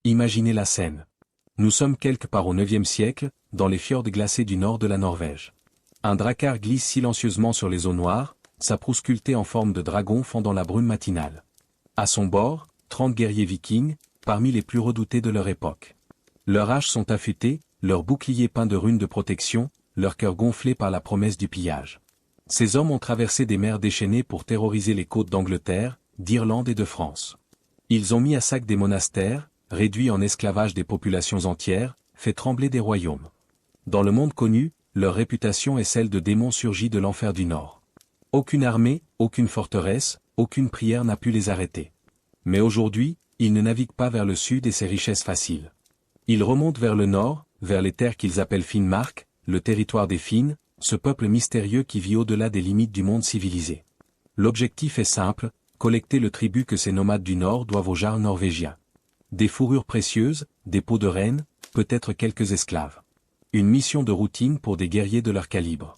Imaginez la scène. Nous sommes quelque part au IXe siècle, dans les fjords glacés du nord de la Norvège. Un drakkar glisse silencieusement sur les eaux noires, sa proue sculptée en forme de dragon fendant la brume matinale. À son bord, 30 guerriers vikings, parmi les plus redoutés de leur époque. Leurs haches sont affûtées, leurs boucliers peints de runes de protection, leurs cœurs gonflés par la promesse du pillage. Ces hommes ont traversé des mers déchaînées pour terroriser les côtes d'Angleterre, d'Irlande et de France. Ils ont mis à sac des monastères, réduit en esclavage des populations entières, fait trembler des royaumes. Dans le monde connu, leur réputation est celle de démons surgis de l'enfer du Nord. Aucune armée, aucune forteresse, aucune prière n'a pu les arrêter. Mais aujourd'hui, ils ne naviguent pas vers le sud et ses richesses faciles. Ils remontent vers le nord, vers les terres qu'ils appellent Finnmark, le territoire des Finns, ce peuple mystérieux qui vit au-delà des limites du monde civilisé. L'objectif est simple, collecter le tribut que ces nomades du Nord doivent aux jarls norvégiens. Des fourrures précieuses, des peaux de reine, peut-être quelques esclaves. Une mission de routine pour des guerriers de leur calibre.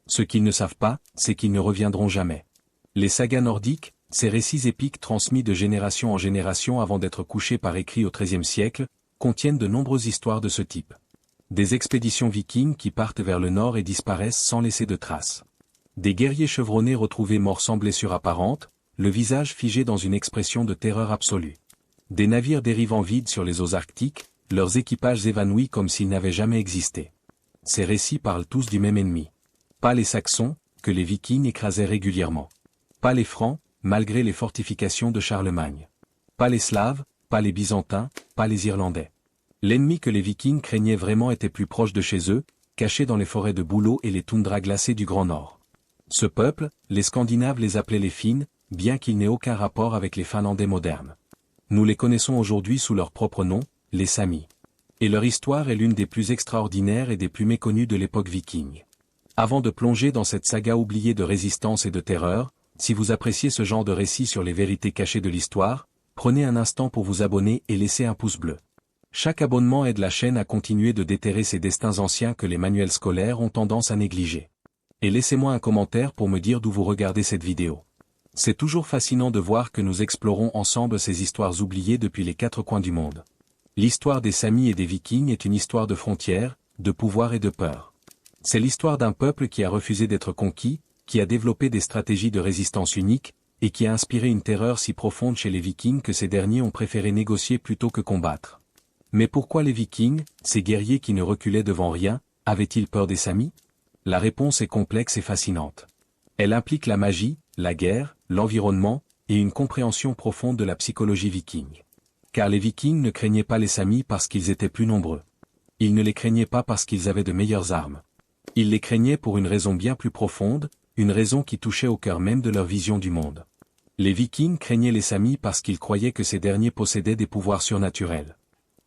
Ce qu'ils ne savent pas, c'est qu'ils ne reviendront jamais. Les sagas nordiques, ces récits épiques transmis de génération en génération avant d'être couchés par écrit au XIIIe siècle, contiennent de nombreuses histoires de ce type. Des expéditions vikings qui partent vers le nord et disparaissent sans laisser de traces. Des guerriers chevronnés retrouvés morts sans blessure apparente, le visage figé dans une expression de terreur absolue. Des navires dérivant vides sur les eaux arctiques, leurs équipages évanouis comme s'ils n'avaient jamais existé. Ces récits parlent tous du même ennemi. Pas les Saxons, que les Vikings écrasaient régulièrement. Pas les Francs, malgré les fortifications de Charlemagne. Pas les Slaves, pas les Byzantins, pas les Irlandais. L'ennemi que les Vikings craignaient vraiment était plus proche de chez eux, caché dans les forêts de bouleaux et les toundras glacées du Grand Nord. Ce peuple, les Scandinaves les appelaient les Finns, bien qu'ils n'aient aucun rapport avec les Finlandais modernes. Nous les connaissons aujourd'hui sous leur propre nom, les Samis. Et leur histoire est l'une des plus extraordinaires et des plus méconnues de l'époque viking. Avant de plonger dans cette saga oubliée de résistance et de terreur, si vous appréciez ce genre de récit sur les vérités cachées de l'histoire, prenez un instant pour vous abonner et laissez un pouce bleu. Chaque abonnement aide la chaîne à continuer de déterrer ces destins anciens que les manuels scolaires ont tendance à négliger. Et laissez-moi un commentaire pour me dire d'où vous regardez cette vidéo. C'est toujours fascinant de voir que nous explorons ensemble ces histoires oubliées depuis les quatre coins du monde. L'histoire des Samis et des Vikings est une histoire de frontières, de pouvoir et de peur. C'est l'histoire d'un peuple qui a refusé d'être conquis, qui a développé des stratégies de résistance uniques, et qui a inspiré une terreur si profonde chez les Vikings que ces derniers ont préféré négocier plutôt que combattre. Mais pourquoi les Vikings, ces guerriers qui ne reculaient devant rien, avaient-ils peur des Samis? La réponse est complexe et fascinante. Elle implique la magie, la guerre, l'environnement, et une compréhension profonde de la psychologie viking. Car les Vikings ne craignaient pas les Samis parce qu'ils étaient plus nombreux. Ils ne les craignaient pas parce qu'ils avaient de meilleures armes. Ils les craignaient pour une raison bien plus profonde, une raison qui touchait au cœur même de leur vision du monde. Les Vikings craignaient les Samis parce qu'ils croyaient que ces derniers possédaient des pouvoirs surnaturels.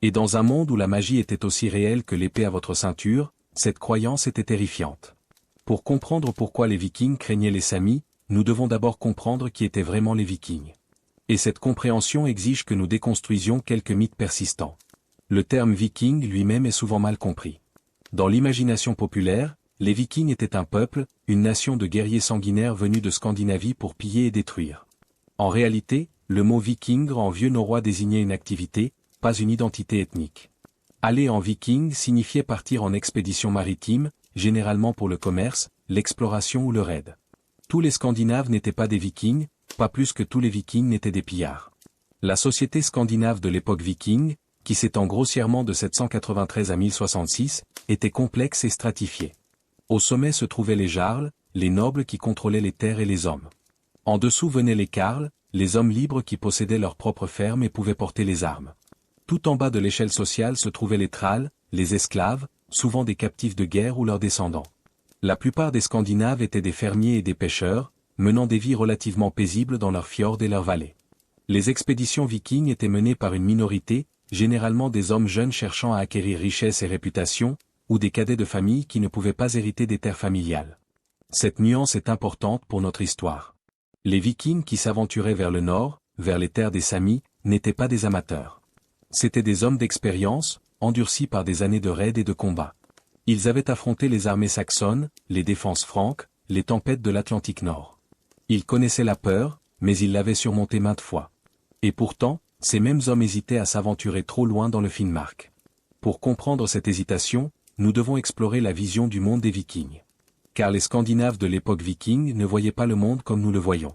Et dans un monde où la magie était aussi réelle que l'épée à votre ceinture, cette croyance était terrifiante. Pour comprendre pourquoi les Vikings craignaient les Samis, nous devons d'abord comprendre qui étaient vraiment les Vikings. Et cette compréhension exige que nous déconstruisions quelques mythes persistants. Le terme viking lui-même est souvent mal compris. Dans l'imagination populaire, les Vikings étaient un peuple, une nation de guerriers sanguinaires venus de Scandinavie pour piller et détruire. En réalité, le mot viking en vieux norrois désignait une activité, pas une identité ethnique. Aller en viking signifiait partir en expédition maritime, généralement pour le commerce, l'exploration ou le raid. Tous les Scandinaves n'étaient pas des Vikings, pas plus que tous les Vikings n'étaient des pillards. La société scandinave de l'époque viking, qui s'étend grossièrement de 793 à 1066, était complexe et stratifiée. Au sommet se trouvaient les jarls, les nobles qui contrôlaient les terres et les hommes. En dessous venaient les carls, les hommes libres qui possédaient leurs propres fermes et pouvaient porter les armes. Tout en bas de l'échelle sociale se trouvaient les thralls, les esclaves, souvent des captifs de guerre ou leurs descendants. La plupart des Scandinaves étaient des fermiers et des pêcheurs, menant des vies relativement paisibles dans leurs fjords et leurs vallées. Les expéditions vikings étaient menées par une minorité, généralement des hommes jeunes cherchant à acquérir richesse et réputation, ou des cadets de famille qui ne pouvaient pas hériter des terres familiales. Cette nuance est importante pour notre histoire. Les Vikings qui s'aventuraient vers le nord, vers les terres des Samis, n'étaient pas des amateurs. C'étaient des hommes d'expérience, endurcis par des années de raids et de combats. Ils avaient affronté les armées saxonnes, les défenses franques, les tempêtes de l'Atlantique Nord. Ils connaissaient la peur, mais ils l'avaient surmontée maintes fois. Et pourtant, Ces mêmes hommes hésitaient à s'aventurer trop loin dans le Finnmark. Pour comprendre cette hésitation, nous devons explorer la vision du monde des Vikings. Car les Scandinaves de l'époque viking ne voyaient pas le monde comme nous le voyons.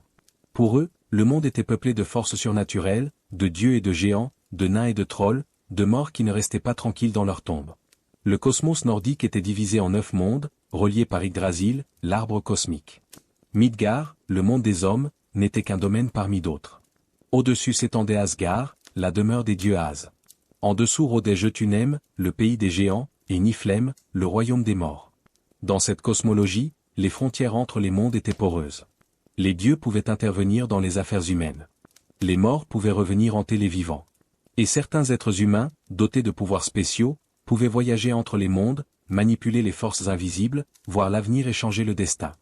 Pour eux, le monde était peuplé de forces surnaturelles, de dieux et de géants, de nains et de trolls, de morts qui ne restaient pas tranquilles dans leur tombe. Le cosmos nordique était divisé en 9 mondes, reliés par Yggdrasil, l'arbre cosmique. Midgard, le monde des hommes, n'était qu'un domaine parmi d'autres. Au-dessus s'étendait Asgard, la demeure des dieux As. En dessous rôdait Jotunheim, le pays des géants, et Niflheim, le royaume des morts. Dans cette cosmologie, les frontières entre les mondes étaient poreuses. Les dieux pouvaient intervenir dans les affaires humaines. Les morts pouvaient revenir hanter les vivants. Et certains êtres humains, dotés de pouvoirs spéciaux, pouvaient voyager entre les mondes, manipuler les forces invisibles, voir l'avenir et changer le destin.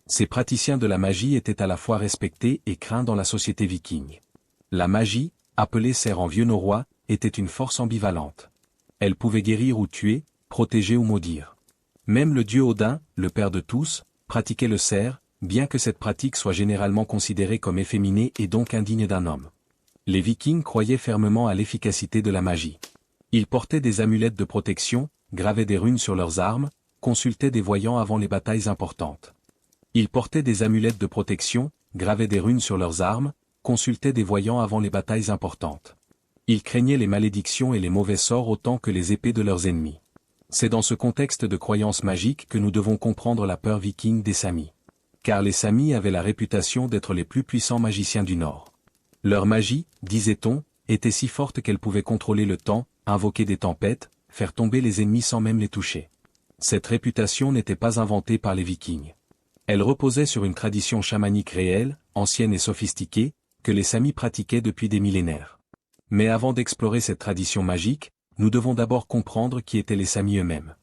Ces praticiens de la magie étaient à la fois respectés et craints dans la société viking. La magie, appelée serre en vieux norrois, était une force ambivalente. Elle pouvait guérir ou tuer, protéger ou maudire. Même le dieu Odin, le père de tous, pratiquait le cerf, bien que cette pratique soit généralement considérée comme efféminée et donc indigne d'un homme. Les Vikings croyaient fermement à l'efficacité de la magie. Ils portaient des amulettes de protection, gravaient des runes sur leurs armes, consultaient des voyants avant les batailles importantes. Ils portaient des amulettes de protection, gravaient des runes sur leurs armes, consultaient des voyants avant les batailles importantes. Ils craignaient les malédictions et les mauvais sorts autant que les épées de leurs ennemis. C'est dans ce contexte de croyances magiques que nous devons comprendre la peur viking des Samis. Car les Samis avaient la réputation d'être les plus puissants magiciens du Nord. Leur magie, disait-on, était si forte qu'elle pouvait contrôler le temps, invoquer des tempêtes, faire tomber les ennemis sans même les toucher. Cette réputation n'était pas inventée par les Vikings. Elle reposait sur une tradition chamanique réelle, ancienne et sophistiquée, que les Samis pratiquaient depuis des millénaires. Mais avant d'explorer cette tradition magique, nous devons d'abord comprendre qui étaient les Samis eux-mêmes.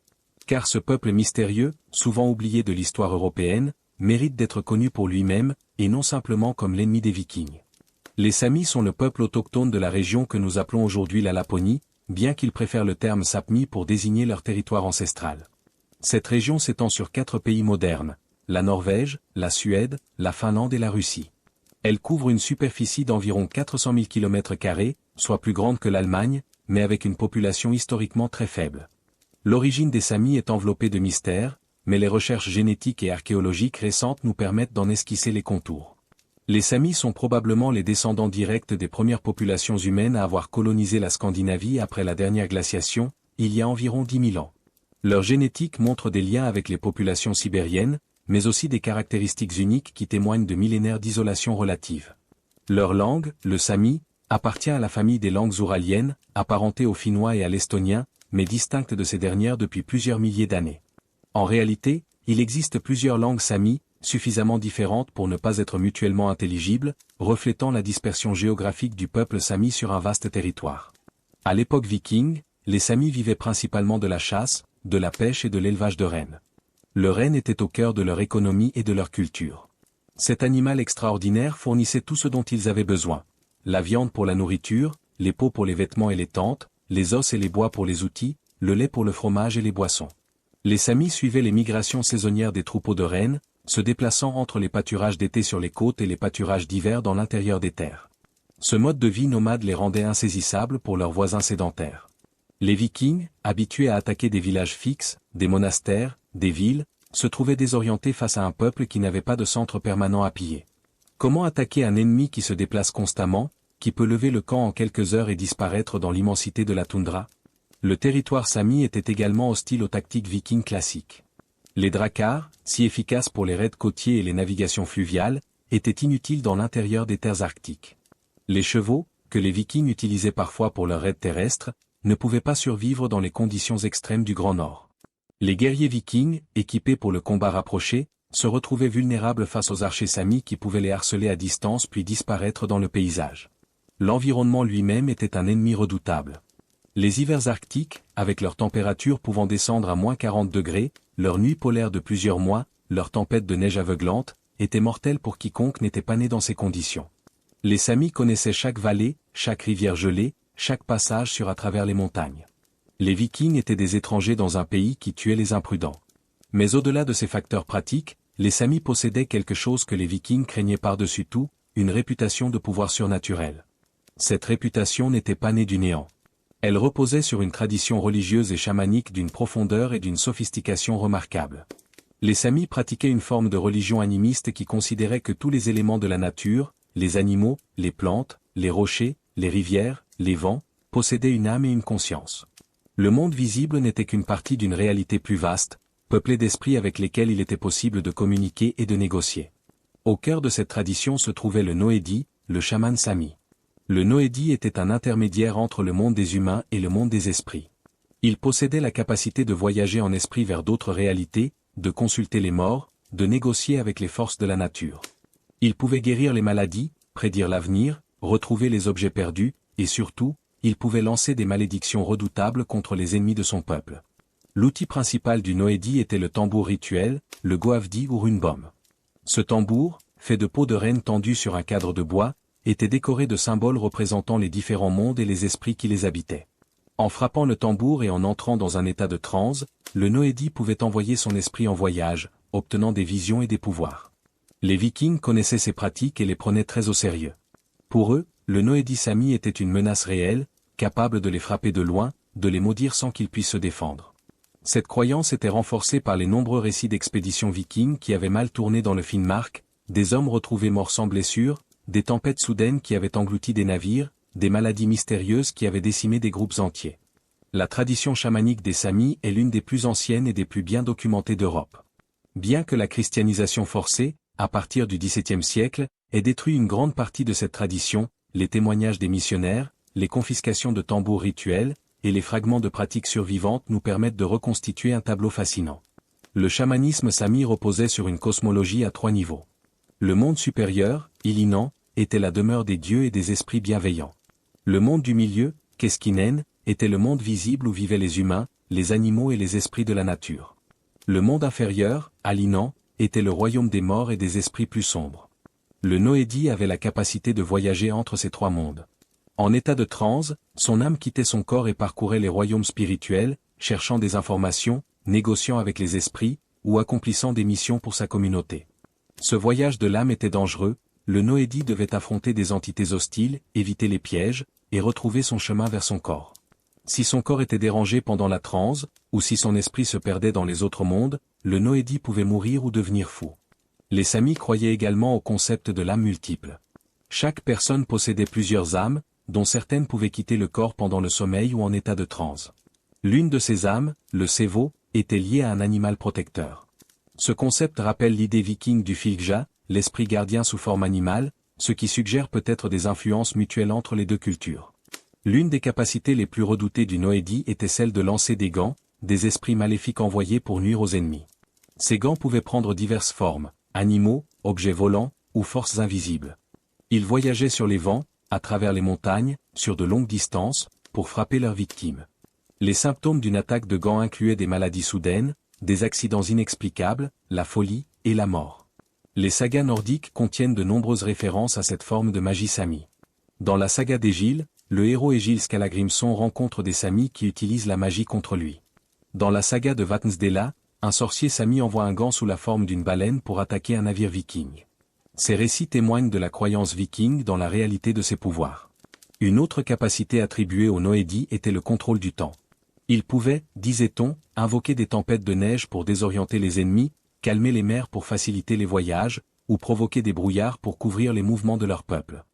Car ce peuple mystérieux, souvent oublié de l'histoire européenne, mérite d'être connu pour lui-même, et non simplement comme l'ennemi des Vikings. Les Samis sont le peuple autochtone de la région que nous appelons aujourd'hui la Laponie, bien qu'ils préfèrent le terme Sapmi pour désigner leur territoire ancestral. Cette région s'étend sur 4 pays modernes, la Norvège, la Suède, la Finlande et la Russie. Elle couvre une superficie d'environ 400 000 km², soit plus grande que l'Allemagne, mais avec une population historiquement très faible. L'origine des Samis est enveloppée de mystères, mais les recherches génétiques et archéologiques récentes nous permettent d'en esquisser les contours. Les Samis sont probablement les descendants directs des premières populations humaines à avoir colonisé la Scandinavie après la dernière glaciation, il y a environ 10 000 ans. Leur génétique montre des liens avec les populations sibériennes, mais aussi des caractéristiques uniques qui témoignent de millénaires d'isolation relative. Leur langue, le sami, appartient à la famille des langues ouraliennes, apparentée au finnois et à l'estonien, mais distincte de ces dernières depuis plusieurs milliers d'années. En réalité, il existe plusieurs langues samis, suffisamment différentes pour ne pas être mutuellement intelligibles, reflétant la dispersion géographique du peuple sami sur un vaste territoire. À l'époque viking, les Samis vivaient principalement de la chasse, de la pêche et de l'élevage de rennes. Le renne était au cœur de leur économie et de leur culture. Cet animal extraordinaire fournissait tout ce dont ils avaient besoin. La viande pour la nourriture, les peaux pour les vêtements et les tentes, les os et les bois pour les outils, le lait pour le fromage et les boissons. Les Samis suivaient les migrations saisonnières des troupeaux de rennes, se déplaçant entre les pâturages d'été sur les côtes et les pâturages d'hiver dans l'intérieur des terres. Ce mode de vie nomade les rendait insaisissables pour leurs voisins sédentaires. Les Vikings, habitués à attaquer des villages fixes, des monastères, des villes, se trouvaient désorientés face à un peuple qui n'avait pas de centre permanent à piller. Comment attaquer un ennemi qui se déplace constamment, qui peut lever le camp en quelques heures et disparaître dans l'immensité de la toundra? Le territoire sami était également hostile aux tactiques vikings classiques. Les dracars, si efficaces pour les raids côtiers et les navigations fluviales, étaient inutiles dans l'intérieur des terres arctiques. Les chevaux, que les Vikings utilisaient parfois pour leurs raids terrestres, ne pouvaient pas survivre dans les conditions extrêmes du Grand Nord. Les guerriers vikings, équipés pour le combat rapproché, se retrouvaient vulnérables face aux archers samis qui pouvaient les harceler à distance puis disparaître dans le paysage. L'environnement lui-même était un ennemi redoutable. Les hivers arctiques, avec leurs températures pouvant descendre à -40 degrés, leurs nuits polaires de plusieurs mois, leurs tempêtes de neige aveuglante, étaient mortelles pour quiconque n'était pas né dans ces conditions. Les Samis connaissaient chaque vallée, chaque rivière gelée, chaque passage sur à travers les montagnes. Les Vikings étaient des étrangers dans un pays qui tuait les imprudents. Mais au-delà de ces facteurs pratiques, les Samis possédaient quelque chose que les Vikings craignaient par-dessus tout, une réputation de pouvoir surnaturel. Cette réputation n'était pas née du néant. Elle reposait sur une tradition religieuse et chamanique d'une profondeur et d'une sophistication remarquables. Les Samis pratiquaient une forme de religion animiste qui considérait que tous les éléments de la nature, les animaux, les plantes, les rochers, les rivières, les vents, possédaient une âme et une conscience. Le monde visible n'était qu'une partie d'une réalité plus vaste, peuplée d'esprits avec lesquels il était possible de communiquer et de négocier. Au cœur de cette tradition se trouvait le Noédi, le chaman Sami. Le Noédi était un intermédiaire entre le monde des humains et le monde des esprits. Il possédait la capacité de voyager en esprit vers d'autres réalités, de consulter les morts, de négocier avec les forces de la nature. Il pouvait guérir les maladies, prédire l'avenir, retrouver les objets perdus, et surtout, il pouvait lancer des malédictions redoutables contre les ennemis de son peuple. L'outil principal du Noédi était le tambour rituel, le goavdi ou runbom. Ce tambour, fait de peau de renne tendue sur un cadre de bois, était décoré de symboles représentant les différents mondes et les esprits qui les habitaient. En frappant le tambour et en entrant dans un état de transe, le Noédi pouvait envoyer son esprit en voyage, obtenant des visions et des pouvoirs. Les Vikings connaissaient ces pratiques et les prenaient très au sérieux. Pour eux, le Noédi Sami était une menace réelle, capable de les frapper de loin, de les maudire sans qu'ils puissent se défendre. Cette croyance était renforcée par les nombreux récits d'expéditions vikings qui avaient mal tourné dans le Finnmark, des hommes retrouvés morts sans blessure, des tempêtes soudaines qui avaient englouti des navires, des maladies mystérieuses qui avaient décimé des groupes entiers. La tradition chamanique des Samis est l'une des plus anciennes et des plus bien documentées d'Europe. Bien que la christianisation forcée, à partir du XVIIe siècle, ait détruit une grande partie de cette tradition, les témoignages des missionnaires, les confiscations de tambours rituels, et les fragments de pratiques survivantes nous permettent de reconstituer un tableau fascinant. Le chamanisme Sami reposait sur une cosmologie à 3 niveaux. Le monde supérieur, Ilinan, était la demeure des dieux et des esprits bienveillants. Le monde du milieu, Keskinen, était le monde visible où vivaient les humains, les animaux et les esprits de la nature. Le monde inférieur, Alinan, était le royaume des morts et des esprits plus sombres. Le Noédi avait la capacité de voyager entre ces 3 mondes. En état de transe, son âme quittait son corps et parcourait les royaumes spirituels, cherchant des informations, négociant avec les esprits, ou accomplissant des missions pour sa communauté. Ce voyage de l'âme était dangereux, le Noédi devait affronter des entités hostiles, éviter les pièges, et retrouver son chemin vers son corps. Si son corps était dérangé pendant la transe, ou si son esprit se perdait dans les autres mondes, le Noédi pouvait mourir ou devenir fou. Les Samis croyaient également au concept de l'âme multiple. Chaque personne possédait plusieurs âmes, dont certaines pouvaient quitter le corps pendant le sommeil ou en état de transe. L'une de ces âmes, le Sevo, était liée à un animal protecteur. Ce concept rappelle l'idée viking du Fylgja, l'esprit gardien sous forme animale, ce qui suggère peut-être des influences mutuelles entre les deux cultures. L'une des capacités les plus redoutées du Noédi était celle de lancer des gants, des esprits maléfiques envoyés pour nuire aux ennemis. Ces gants pouvaient prendre diverses formes, animaux, objets volants, ou forces invisibles. Ils voyageaient sur les vents, à travers les montagnes, sur de longues distances, pour frapper leurs victimes. Les symptômes d'une attaque de gants incluaient des maladies soudaines, des accidents inexplicables, la folie, et la mort. Les sagas nordiques contiennent de nombreuses références à cette forme de magie Sami. Dans la saga d'Egil, le héros Egil Skallagrimson rencontre des Samis qui utilisent la magie contre lui. Dans la saga de Vatnsdæla, un sorcier Sami envoie un gant sous la forme d'une baleine pour attaquer un navire viking. Ces récits témoignent de la croyance viking dans la réalité de ses pouvoirs. Une autre capacité attribuée au Noédi était le contrôle du temps. Il pouvait, disait-on, invoquer des tempêtes de neige pour désorienter les ennemis, calmer les mers pour faciliter les voyages, ou provoquer des brouillards pour couvrir les mouvements de leur peuple.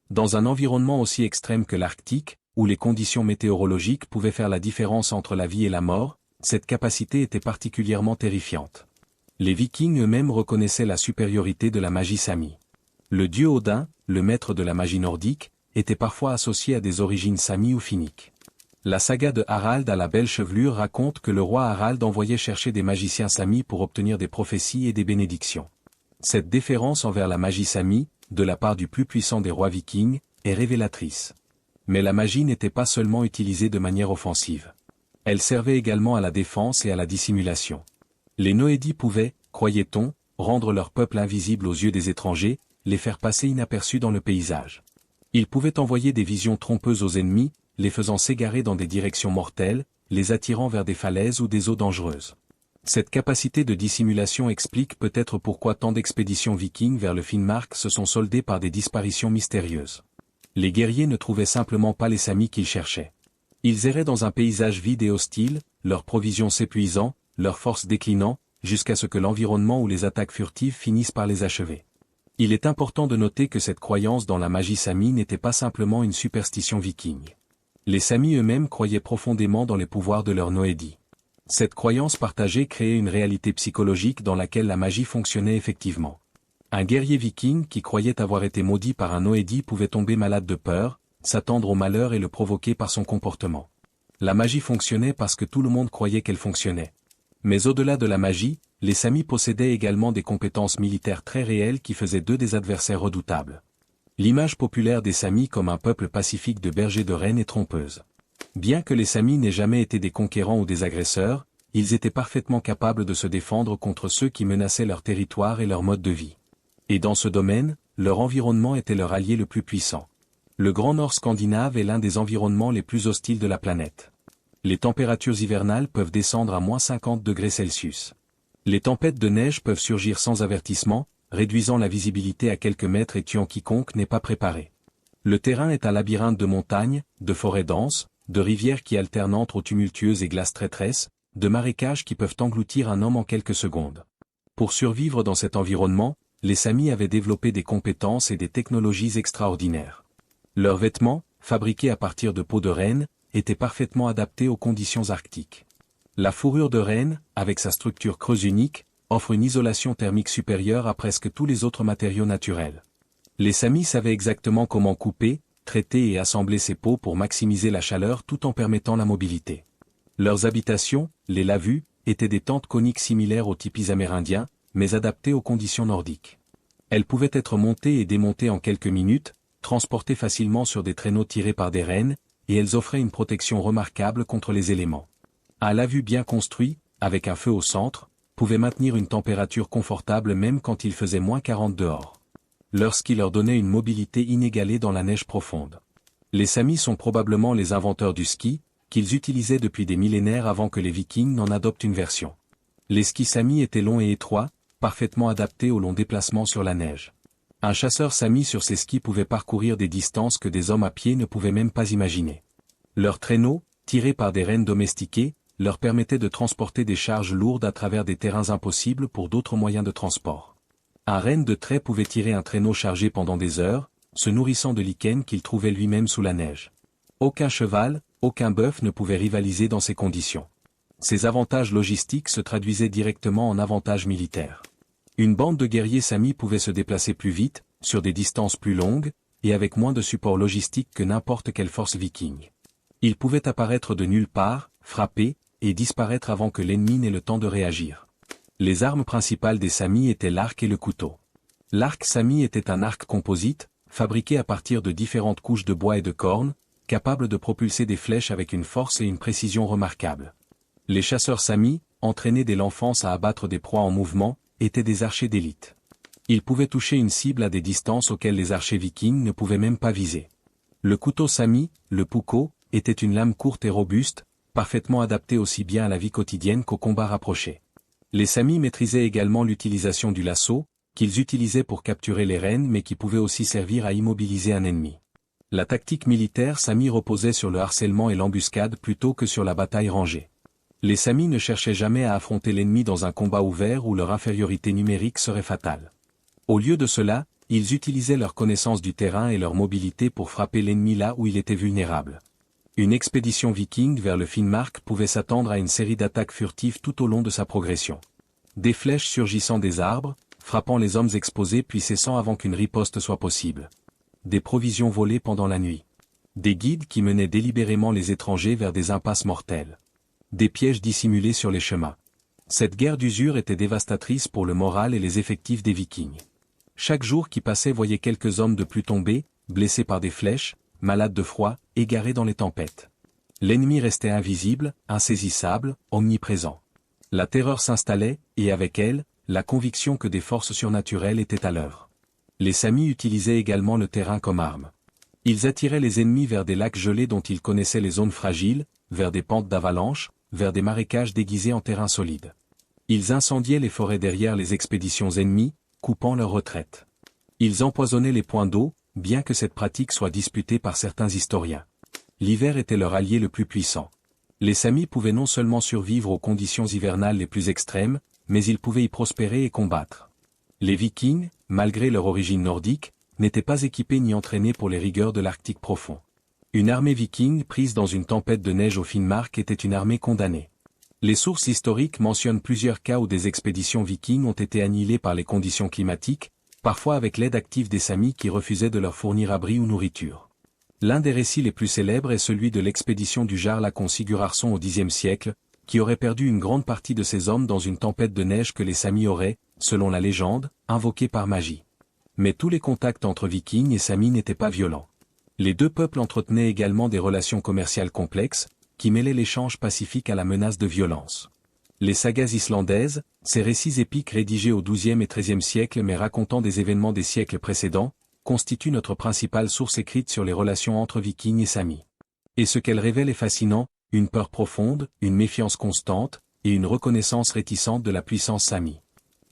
Dans un environnement aussi extrême que l'Arctique, où les conditions météorologiques pouvaient faire la différence entre la vie et la mort, cette capacité était particulièrement terrifiante. Les Vikings eux-mêmes reconnaissaient la supériorité de la magie Sami. Le dieu Odin, le maître de la magie nordique, était parfois associé à des origines Sami ou finniques. La saga de Harald à la belle chevelure raconte que le roi Harald envoyait chercher des magiciens Sami pour obtenir des prophéties et des bénédictions. Cette déférence envers la magie Sami, de la part du plus puissant des rois vikings, est révélatrice. Mais la magie n'était pas seulement utilisée de manière offensive. Elle servait également à la défense et à la dissimulation. Les Noédi pouvaient, croyait-on, rendre leur peuple invisible aux yeux des étrangers, les faire passer inaperçus dans le paysage. Ils pouvaient envoyer des visions trompeuses aux ennemis, les faisant s'égarer dans des directions mortelles, les attirant vers des falaises ou des eaux dangereuses. Cette capacité de dissimulation explique peut-être pourquoi tant d'expéditions vikings vers le Finnmark se sont soldées par des disparitions mystérieuses. Les guerriers ne trouvaient simplement pas les Samis qu'ils cherchaient. Ils erraient dans un paysage vide et hostile, leurs provisions s'épuisant, leurs forces déclinant, jusqu'à ce que l'environnement ou les attaques furtives finissent par les achever. Il est important de noter que cette croyance dans la magie Sami n'était pas simplement une superstition viking. Les Samis eux-mêmes croyaient profondément dans les pouvoirs de leur Noédi. Cette croyance partagée créait une réalité psychologique dans laquelle la magie fonctionnait effectivement. Un guerrier viking qui croyait avoir été maudit par un Noédi pouvait tomber malade de peur, s'attendre au malheur et le provoquer par son comportement. La magie fonctionnait parce que tout le monde croyait qu'elle fonctionnait. Mais au-delà de la magie, les Samis possédaient également des compétences militaires très réelles qui faisaient d'eux des adversaires redoutables. L'image populaire des Samis comme un peuple pacifique de bergers de rennes est trompeuse. Bien que les Samis n'aient jamais été des conquérants ou des agresseurs, ils étaient parfaitement capables de se défendre contre ceux qui menaçaient leur territoire et leur mode de vie. Et dans ce domaine, leur environnement était leur allié le plus puissant. Le Grand Nord scandinave est l'un des environnements les plus hostiles de la planète. Les températures hivernales peuvent descendre à -50°C. Les tempêtes de neige peuvent surgir sans avertissement, réduisant la visibilité à quelques mètres et tuant quiconque n'est pas préparé. Le terrain est un labyrinthe de montagnes, de forêts denses, de rivières qui alternent entre eaux tumultueuses et glaces traîtresses, de marécages qui peuvent engloutir un homme en quelques secondes. Pour survivre dans cet environnement, les Samis avaient développé des compétences et des technologies extraordinaires. Leurs vêtements, fabriqués à partir de peaux de renne, étaient parfaitement adaptés aux conditions arctiques. La fourrure de renne, avec sa structure creuse unique, offre une isolation thermique supérieure à presque tous les autres matériaux naturels. Les Samis savaient exactement comment couper, traiter et assembler ces peaux pour maximiser la chaleur tout en permettant la mobilité. Leurs habitations, les lavus, étaient des tentes coniques similaires aux tipis amérindiens, mais adaptées aux conditions nordiques. Elles pouvaient être montées et démontées en quelques minutes, transportées facilement sur des traîneaux tirés par des rennes, et elles offraient une protection remarquable contre les éléments. Un lavu bien construit, avec un feu au centre, pouvait maintenir une température confortable même quand il faisait -40 dehors. Leur ski leur donnait une mobilité inégalée dans la neige profonde. Les Samis sont probablement les inventeurs du ski, qu'ils utilisaient depuis des millénaires avant que les Vikings n'en adoptent une version. Les skis Samis étaient longs et étroits, parfaitement adaptés aux longs déplacements sur la neige. Un chasseur Sami sur ses skis pouvait parcourir des distances que des hommes à pied ne pouvaient même pas imaginer. Leurs traîneaux, tirés par des rennes domestiquées, leur permettaient de transporter des charges lourdes à travers des terrains impossibles pour d'autres moyens de transport. Un renne de trait pouvait tirer un traîneau chargé pendant des heures, se nourrissant de lichen qu'il trouvait lui-même sous la neige. Aucun cheval, aucun bœuf ne pouvait rivaliser dans ces conditions. Ces avantages logistiques se traduisaient directement en avantages militaires. Une bande de guerriers Samis pouvait se déplacer plus vite, sur des distances plus longues, et avec moins de support logistique que n'importe quelle force viking. Ils pouvaient apparaître de nulle part, frapper, et disparaître avant que l'ennemi n'ait le temps de réagir. Les armes principales des Samis étaient l'arc et le couteau. L'arc Sami était un arc composite, fabriqué à partir de différentes couches de bois et de cornes, capable de propulser des flèches avec une force et une précision remarquables. Les chasseurs Samis, entraînés dès l'enfance à abattre des proies en mouvement, étaient des archers d'élite. Ils pouvaient toucher une cible à des distances auxquelles les archers vikings ne pouvaient même pas viser. Le couteau Sami, le puukko, était une lame courte et robuste, parfaitement adaptée aussi bien à la vie quotidienne qu'au combat rapproché. Les Samis maîtrisaient également l'utilisation du lasso, qu'ils utilisaient pour capturer les rennes mais qui pouvait aussi servir à immobiliser un ennemi. La tactique militaire Sami reposait sur le harcèlement et l'embuscade plutôt que sur la bataille rangée. Les Samis ne cherchaient jamais à affronter l'ennemi dans un combat ouvert où leur infériorité numérique serait fatale. Au lieu de cela, ils utilisaient leur connaissance du terrain et leur mobilité pour frapper l'ennemi là où il était vulnérable. Une expédition viking vers le Finnmark pouvait s'attendre à une série d'attaques furtives tout au long de sa progression. Des flèches surgissant des arbres, frappant les hommes exposés puis cessant avant qu'une riposte soit possible. Des provisions volées pendant la nuit. Des guides qui menaient délibérément les étrangers vers des impasses mortelles. Des pièges dissimulés sur les chemins. Cette guerre d'usure était dévastatrice pour le moral et les effectifs des Vikings. Chaque jour qui passait voyait quelques hommes de plus tomber, blessés par des flèches, malades de froid, égarés dans les tempêtes. L'ennemi restait invisible, insaisissable, omniprésent. La terreur s'installait, et avec elle, la conviction que des forces surnaturelles étaient à l'œuvre. Les Samis utilisaient également le terrain comme arme. Ils attiraient les ennemis vers des lacs gelés dont ils connaissaient les zones fragiles, vers des pentes d'avalanche, vers des marécages déguisés en terrain solide. Ils incendiaient les forêts derrière les expéditions ennemies, coupant leur retraite. Ils empoisonnaient les points d'eau, bien que cette pratique soit disputée par certains historiens. L'hiver était leur allié le plus puissant. Les Samis pouvaient non seulement survivre aux conditions hivernales les plus extrêmes, mais ils pouvaient y prospérer et combattre. Les Vikings, malgré leur origine nordique, n'étaient pas équipés ni entraînés pour les rigueurs de l'Arctique profond. Une armée viking prise dans une tempête de neige au Finnmark était une armée condamnée. Les sources historiques mentionnent plusieurs cas où des expéditions vikings ont été annihilées par les conditions climatiques, parfois avec l'aide active des Samis qui refusaient de leur fournir abri ou nourriture. L'un des récits les plus célèbres est celui de l'expédition du Jarl Hakon Sigurðarson au Xe siècle, qui aurait perdu une grande partie de ses hommes dans une tempête de neige que les Samis auraient, selon la légende, invoquée par magie. Mais tous les contacts entre Vikings et Samis n'étaient pas violents. Les deux peuples entretenaient également des relations commerciales complexes, qui mêlaient l'échange pacifique à la menace de violence. Les sagas islandaises, ces récits épiques rédigés au XIIe et XIIIe siècle mais racontant des événements des siècles précédents, constituent notre principale source écrite sur les relations entre Vikings et Samis. Et ce qu'elles révèlent est fascinant, une peur profonde, une méfiance constante, et une reconnaissance réticente de la puissance Sami.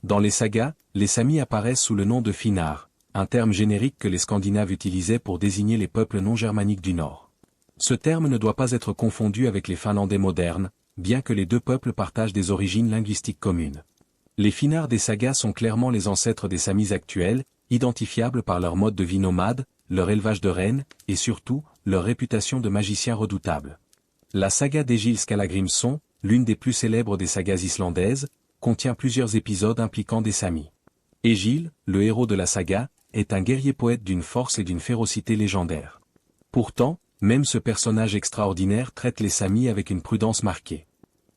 Dans les sagas, les Samis apparaissent sous le nom de Finnar, un terme générique que les Scandinaves utilisaient pour désigner les peuples non germaniques du Nord. Ce terme ne doit pas être confondu avec les Finlandais modernes, bien que les deux peuples partagent des origines linguistiques communes. Les Finnards des sagas sont clairement les ancêtres des Samis actuels, identifiables par leur mode de vie nomade, leur élevage de rennes, et surtout, leur réputation de magiciens redoutables. La saga d'Egil Skallagrimsson, l'une des plus célèbres des sagas islandaises, contient plusieurs épisodes impliquant des Samis. Egil, le héros de la saga, est un guerrier poète d'une force et d'une férocité légendaires. Pourtant, même ce personnage extraordinaire traite les Samis avec une prudence marquée.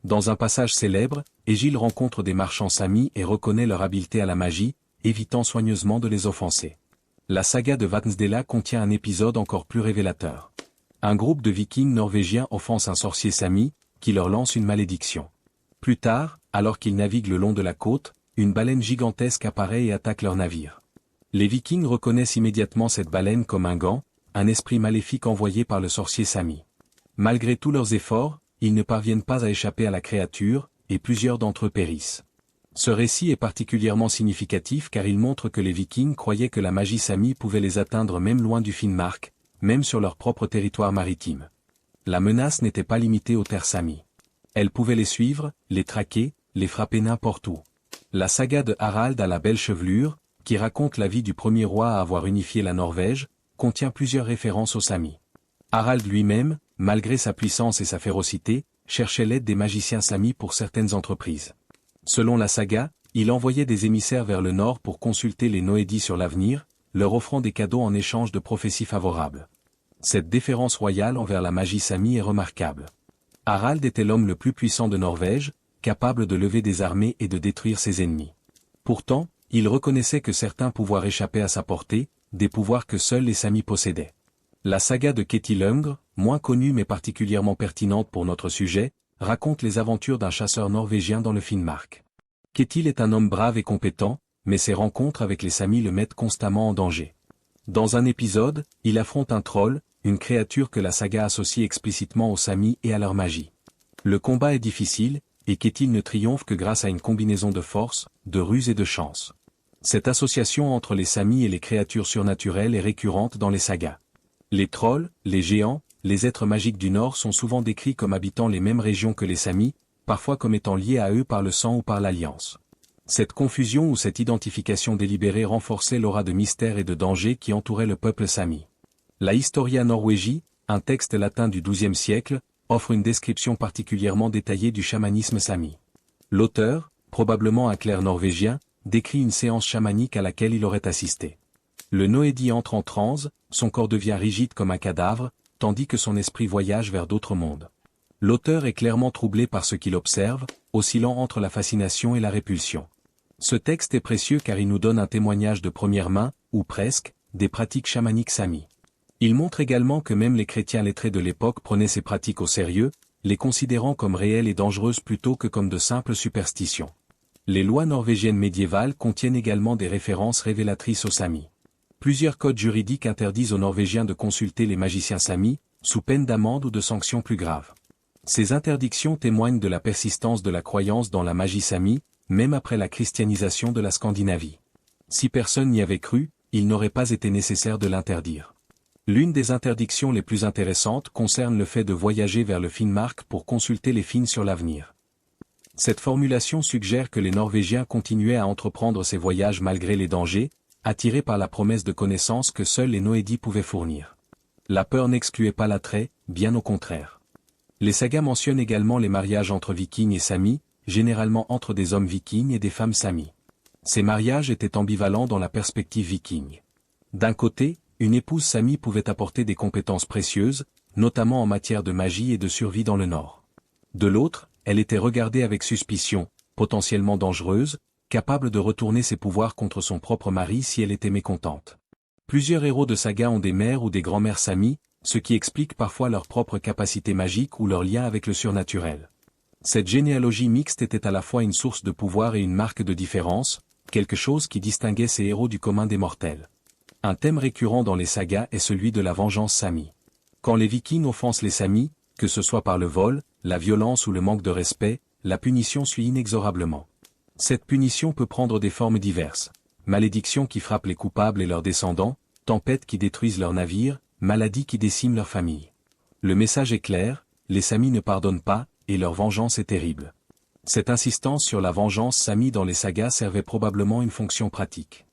Dans un passage célèbre, Egil rencontre des marchands Samis et reconnaît leur habileté à la magie, évitant soigneusement de les offenser. La saga de Vatnsdæla contient un épisode encore plus révélateur. Un groupe de Vikings norvégiens offense un sorcier Sami, qui leur lance une malédiction. Plus tard, alors qu'ils naviguent le long de la côte, une baleine gigantesque apparaît et attaque leur navire. Les Vikings reconnaissent immédiatement cette baleine comme un gant, un esprit maléfique envoyé par le sorcier Sami. Malgré tous leurs efforts, ils ne parviennent pas à échapper à la créature, et plusieurs d'entre eux périssent. Ce récit est particulièrement significatif car il montre que les Vikings croyaient que la magie Sami pouvait les atteindre même loin du Finnmark, même sur leur propre territoire maritime. La menace n'était pas limitée aux terres Sami. Elle pouvait les suivre, les traquer, les frapper n'importe où. La saga de Harald à la belle chevelure, qui raconte la vie du premier roi à avoir unifié la Norvège, contient plusieurs références aux Samis. Harald lui-même, malgré sa puissance et sa férocité, cherchait l'aide des magiciens Samis pour certaines entreprises. Selon la saga, il envoyait des émissaires vers le nord pour consulter les Noédis sur l'avenir, leur offrant des cadeaux en échange de prophéties favorables. Cette déférence royale envers la magie Sami est remarquable. Harald était l'homme le plus puissant de Norvège, capable de lever des armées et de détruire ses ennemis. Pourtant, il reconnaissait que certains pouvoirs échappaient à sa portée, des pouvoirs que seuls les Samis possédaient. La saga de Ketilungr, moins connue mais particulièrement pertinente pour notre sujet, raconte les aventures d'un chasseur norvégien dans le Finnmark. Ketil est un homme brave et compétent, mais ses rencontres avec les Samis le mettent constamment en danger. Dans un épisode, il affronte un troll, une créature que la saga associe explicitement aux Samis et à leur magie. Le combat est difficile, et Ketil ne triomphe que grâce à une combinaison de force, de ruse et de chance. Cette association entre les Samis et les créatures surnaturelles est récurrente dans les sagas. Les trolls, les géants, les êtres magiques du Nord sont souvent décrits comme habitant les mêmes régions que les Samis, parfois comme étant liés à eux par le sang ou par l'alliance. Cette confusion ou cette identification délibérée renforçait l'aura de mystère et de danger qui entourait le peuple Sami. La Historia Norwegi, un texte latin du XIIe siècle, offre une description particulièrement détaillée du chamanisme Sami. L'auteur, probablement un clerc norvégien, décrit une séance chamanique à laquelle il aurait assisté. Le Noédi entre en transe, son corps devient rigide comme un cadavre, tandis que son esprit voyage vers d'autres mondes. L'auteur est clairement troublé par ce qu'il observe, oscillant entre la fascination et la répulsion. Ce texte est précieux car il nous donne un témoignage de première main, ou presque, des pratiques chamaniques Sami. Il montre également que même les chrétiens lettrés de l'époque prenaient ces pratiques au sérieux, les considérant comme réelles et dangereuses plutôt que comme de simples superstitions. Les lois norvégiennes médiévales contiennent également des références révélatrices aux Samis. Plusieurs codes juridiques interdisent aux Norvégiens de consulter les magiciens Samis, sous peine d'amende ou de sanctions plus graves. Ces interdictions témoignent de la persistance de la croyance dans la magie Sami, même après la christianisation de la Scandinavie. Si personne n'y avait cru, il n'aurait pas été nécessaire de l'interdire. L'une des interdictions les plus intéressantes concerne le fait de voyager vers le Finnmark pour consulter les Finns sur l'avenir. Cette formulation suggère que les Norvégiens continuaient à entreprendre ces voyages malgré les dangers, attirés par la promesse de connaissances que seuls les Noédis pouvaient fournir. La peur n'excluait pas l'attrait, bien au contraire. Les sagas mentionnent également les mariages entre Vikings et Samis, généralement entre des hommes Vikings et des femmes Samis. Ces mariages étaient ambivalents dans la perspective viking. D'un côté, une épouse Sami pouvait apporter des compétences précieuses, notamment en matière de magie et de survie dans le Nord. De l'autre, elle était regardée avec suspicion, potentiellement dangereuse, capable de retourner ses pouvoirs contre son propre mari si elle était mécontente. Plusieurs héros de saga ont des mères ou des grands-mères Sami, ce qui explique parfois leur propre capacité magique ou leur lien avec le surnaturel. Cette généalogie mixte était à la fois une source de pouvoir et une marque de différence, quelque chose qui distinguait ces héros du commun des mortels. Un thème récurrent dans les sagas est celui de la vengeance Sami. Quand les Vikings offensent les Samis, que ce soit par le vol, la violence ou le manque de respect, la punition suit inexorablement. Cette punition peut prendre des formes diverses. Malédictions qui frappent les coupables et leurs descendants, tempêtes qui détruisent leurs navires, maladies qui déciment leur famille. Le message est clair, les Samis ne pardonnent pas, et leur vengeance est terrible. Cette insistance sur la vengeance Sami dans les sagas servait probablement une fonction pratique.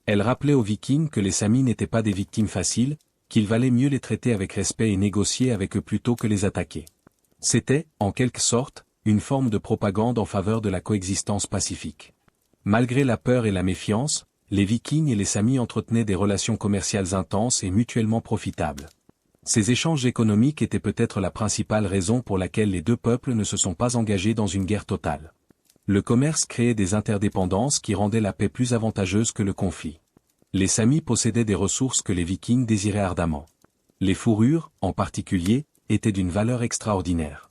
Elle rappelait aux Vikings que les Samis n'étaient pas des victimes faciles, qu'il valait mieux les traiter avec respect et négocier avec eux plutôt que les attaquer. C'était, en quelque sorte, une forme de propagande en faveur de la coexistence pacifique. Malgré la peur et la méfiance, les Vikings et les Samis entretenaient des relations commerciales intenses et mutuellement profitables. Ces échanges économiques étaient peut-être la principale raison pour laquelle les deux peuples ne se sont pas engagés dans une guerre totale. Le commerce créait des interdépendances qui rendaient la paix plus avantageuse que le conflit. Les Samis possédaient des ressources que les Vikings désiraient ardemment. Les fourrures, en particulier, étaient d'une valeur extraordinaire.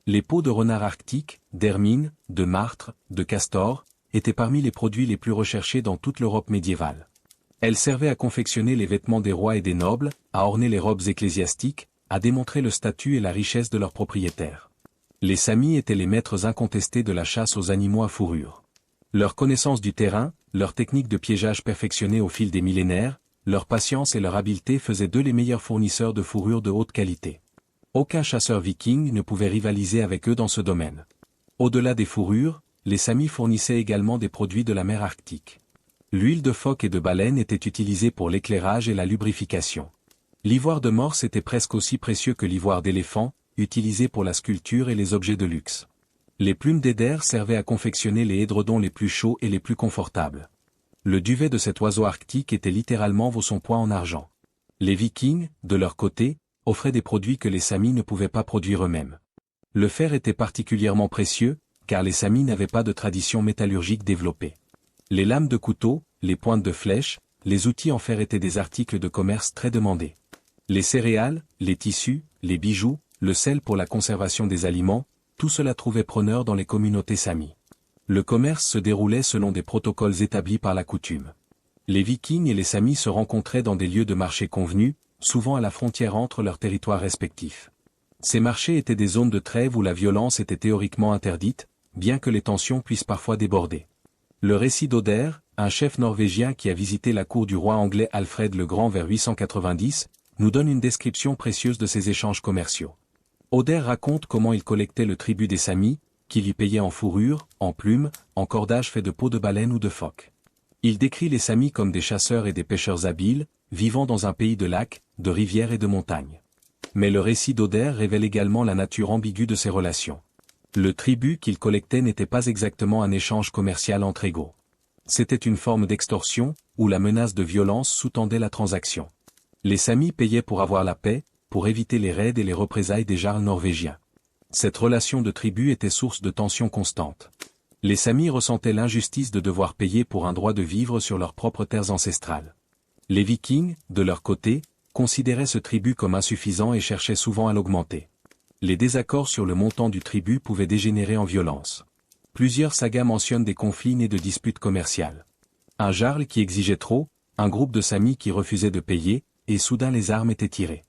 Les peaux de renard arctique, d'hermine, de martre, de castor, étaient parmi les produits les plus recherchés dans toute l'Europe médiévale. Elles servaient à confectionner les vêtements des rois et des nobles, à orner les robes ecclésiastiques, à démontrer le statut et la richesse de leurs propriétaires. Les Samis étaient les maîtres incontestés de la chasse aux animaux à fourrure. Leur connaissance du terrain, leur technique de piégeage perfectionnée au fil des millénaires, leur patience et leur habileté faisaient d'eux les meilleurs fournisseurs de fourrure de haute qualité. Aucun chasseur viking ne pouvait rivaliser avec eux dans ce domaine. Au-delà des fourrures, les Samis fournissaient également des produits de la mer Arctique. L'huile de phoque et de baleine était utilisée pour l'éclairage et la lubrification. L'ivoire de morse était presque aussi précieux que l'ivoire d'éléphant, utilisé pour la sculpture et les objets de luxe. Les plumes d'eider servaient à confectionner les édredons les plus chauds et les plus confortables. Le duvet de cet oiseau arctique était littéralement Vosson-Point en argent. Les Vikings, de leur côté, offraient des produits que les Samis ne pouvaient pas produire eux-mêmes. Le fer était particulièrement précieux, car les Samis n'avaient pas de tradition métallurgique développée. Les lames de couteau, les pointes de flèches, les outils en fer étaient des articles de commerce très demandés. Les céréales, les tissus, les bijoux, le sel pour la conservation des aliments, tout cela trouvait preneur dans les communautés Samis. Le commerce se déroulait selon des protocoles établis par la coutume. Les Vikings et les Samis se rencontraient dans des lieux de marché convenus, souvent à la frontière entre leurs territoires respectifs. Ces marchés étaient des zones de trêve où la violence était théoriquement interdite, bien que les tensions puissent parfois déborder. Le récit d'Oder, un chef norvégien qui a visité la cour du roi anglais Alfred le Grand vers 890, nous donne une description précieuse de ces échanges commerciaux. Oder raconte comment il collectait le tribut des Samis, qui lui payait en fourrure, en plumes, en cordages faits de peau de baleine ou de phoque. Il décrit les Samis comme des chasseurs et des pêcheurs habiles, vivant dans un pays de lacs, de rivières et de montagnes. Mais le récit d'Oder révèle également la nature ambiguë de ces relations. Le tribut qu'il collectait n'était pas exactement un échange commercial entre égaux. C'était une forme d'extorsion, où la menace de violence sous-tendait la transaction. Les Samis payaient pour avoir la paix, pour éviter les raids et les représailles des jarls norvégiens. Cette relation de tribu était source de tensions constantes. Les Samis ressentaient l'injustice de devoir payer pour un droit de vivre sur leurs propres terres ancestrales. Les Vikings, de leur côté, considéraient ce tribut comme insuffisant et cherchaient souvent à l'augmenter. Les désaccords sur le montant du tribut pouvaient dégénérer en violence. Plusieurs sagas mentionnent des conflits nés de disputes commerciales. Un jarl qui exigeait trop, un groupe de Samis qui refusait de payer, et soudain les armes étaient tirées.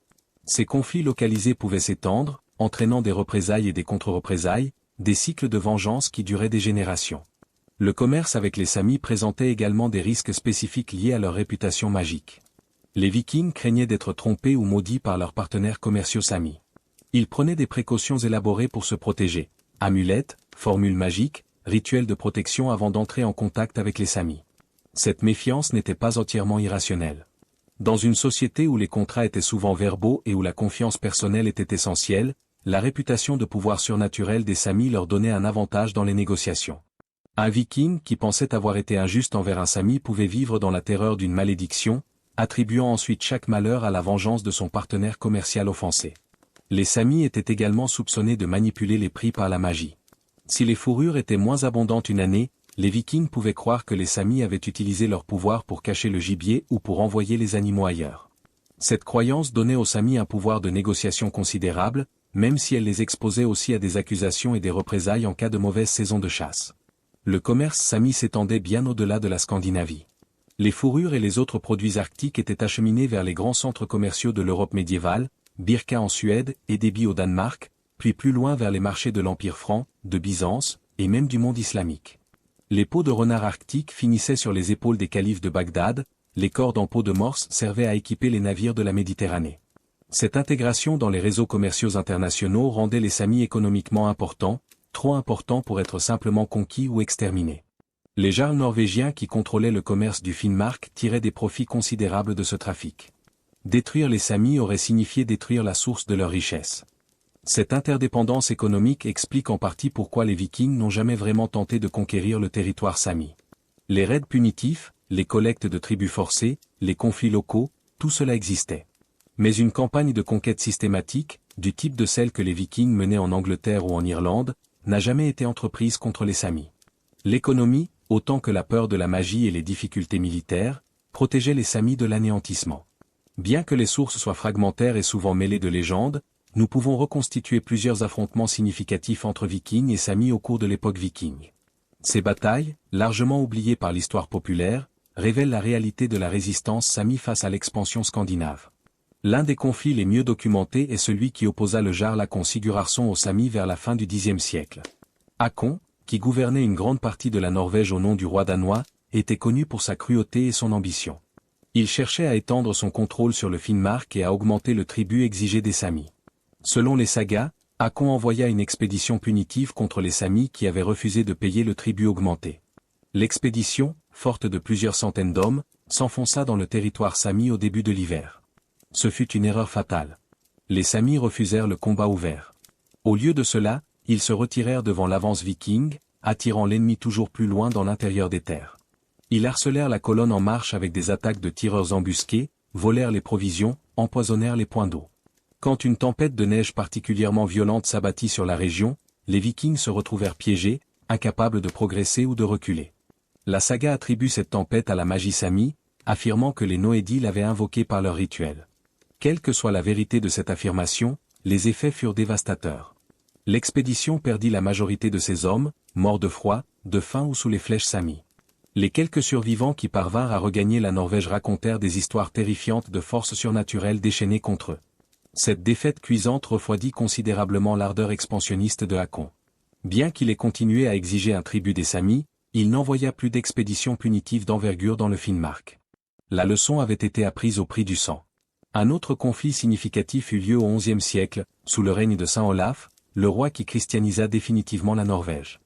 Ces conflits localisés pouvaient s'étendre, entraînant des représailles et des contre-représailles, des cycles de vengeance qui duraient des générations. Le commerce avec les Samis présentait également des risques spécifiques liés à leur réputation magique. Les Vikings craignaient d'être trompés ou maudits par leurs partenaires commerciaux Samis. Ils prenaient des précautions élaborées pour se protéger, amulettes, formules magiques, rituels de protection avant d'entrer en contact avec les Samis. Cette méfiance n'était pas entièrement irrationnelle. Dans une société où les contrats étaient souvent verbaux et où la confiance personnelle était essentielle, la réputation de pouvoir surnaturel des Samis leur donnait un avantage dans les négociations. Un Viking qui pensait avoir été injuste envers un Sami pouvait vivre dans la terreur d'une malédiction, attribuant ensuite chaque malheur à la vengeance de son partenaire commercial offensé. Les Samis étaient également soupçonnés de manipuler les prix par la magie. Si les fourrures étaient moins abondantes une année, les Vikings pouvaient croire que les Samis avaient utilisé leur pouvoir pour cacher le gibier ou pour envoyer les animaux ailleurs. Cette croyance donnait aux Samis un pouvoir de négociation considérable, même si elle les exposait aussi à des accusations et des représailles en cas de mauvaise saison de chasse. Le commerce Sami s'étendait bien au-delà de la Scandinavie. Les fourrures et les autres produits arctiques étaient acheminés vers les grands centres commerciaux de l'Europe médiévale, Birka en Suède et Déby au Danemark, puis plus loin vers les marchés de l'Empire franc, de Byzance, et même du monde islamique. Les peaux de renard arctiques finissaient sur les épaules des califes de Bagdad, les cordes en peau de morse servaient à équiper les navires de la Méditerranée. Cette intégration dans les réseaux commerciaux internationaux rendait les Samis économiquement importants, trop importants pour être simplement conquis ou exterminés. Les jarls norvégiens qui contrôlaient le commerce du Finnmark tiraient des profits considérables de ce trafic. Détruire les Samis aurait signifié détruire la source de leur richesse. Cette interdépendance économique explique en partie pourquoi les Vikings n'ont jamais vraiment tenté de conquérir le territoire Sami. Les raids punitifs, les collectes de tribus forcées, les conflits locaux, tout cela existait. Mais une campagne de conquête systématique, du type de celle que les Vikings menaient en Angleterre ou en Irlande, n'a jamais été entreprise contre les Samis. L'économie, autant que la peur de la magie et les difficultés militaires, protégeait les Samis de l'anéantissement. Bien que les sources soient fragmentaires et souvent mêlées de légendes, nous pouvons reconstituer plusieurs affrontements significatifs entre Vikings et Samis au cours de l'époque viking. Ces batailles, largement oubliées par l'histoire populaire, révèlent la réalité de la résistance Sami face à l'expansion scandinave. L'un des conflits les mieux documentés est celui qui opposa le jarl Hakon Sigurðarson aux Samis vers la fin du Xe siècle. Hakon, qui gouvernait une grande partie de la Norvège au nom du roi danois, était connu pour sa cruauté et son ambition. Il cherchait à étendre son contrôle sur le Finnmark et à augmenter le tribut exigé des Samis. Selon les sagas, Hakon envoya une expédition punitive contre les Samis qui avaient refusé de payer le tribut augmenté. L'expédition, forte de plusieurs centaines d'hommes, s'enfonça dans le territoire Sami au début de l'hiver. Ce fut une erreur fatale. Les Samis refusèrent le combat ouvert. Au lieu de cela, ils se retirèrent devant l'avance viking, attirant l'ennemi toujours plus loin dans l'intérieur des terres. Ils harcelèrent la colonne en marche avec des attaques de tireurs embusqués, volèrent les provisions, empoisonnèrent les points d'eau. Quand une tempête de neige particulièrement violente s'abattit sur la région, les Vikings se retrouvèrent piégés, incapables de progresser ou de reculer. La saga attribue cette tempête à la magie Sami, affirmant que les Noédis l'avaient invoquée par leur rituel. Quelle que soit la vérité de cette affirmation, les effets furent dévastateurs. L'expédition perdit la majorité de ses hommes, morts de froid, de faim ou sous les flèches Sami. Les quelques survivants qui parvinrent à regagner la Norvège racontèrent des histoires terrifiantes de forces surnaturelles déchaînées contre eux. Cette défaite cuisante refroidit considérablement l'ardeur expansionniste de Hakon. Bien qu'il ait continué à exiger un tribut des Samis, il n'envoya plus d'expéditions punitives d'envergure dans le Finnmark. La leçon avait été apprise au prix du sang. Un autre conflit significatif eut lieu au XIe siècle, sous le règne de Saint Olaf, le roi qui christianisa définitivement la Norvège.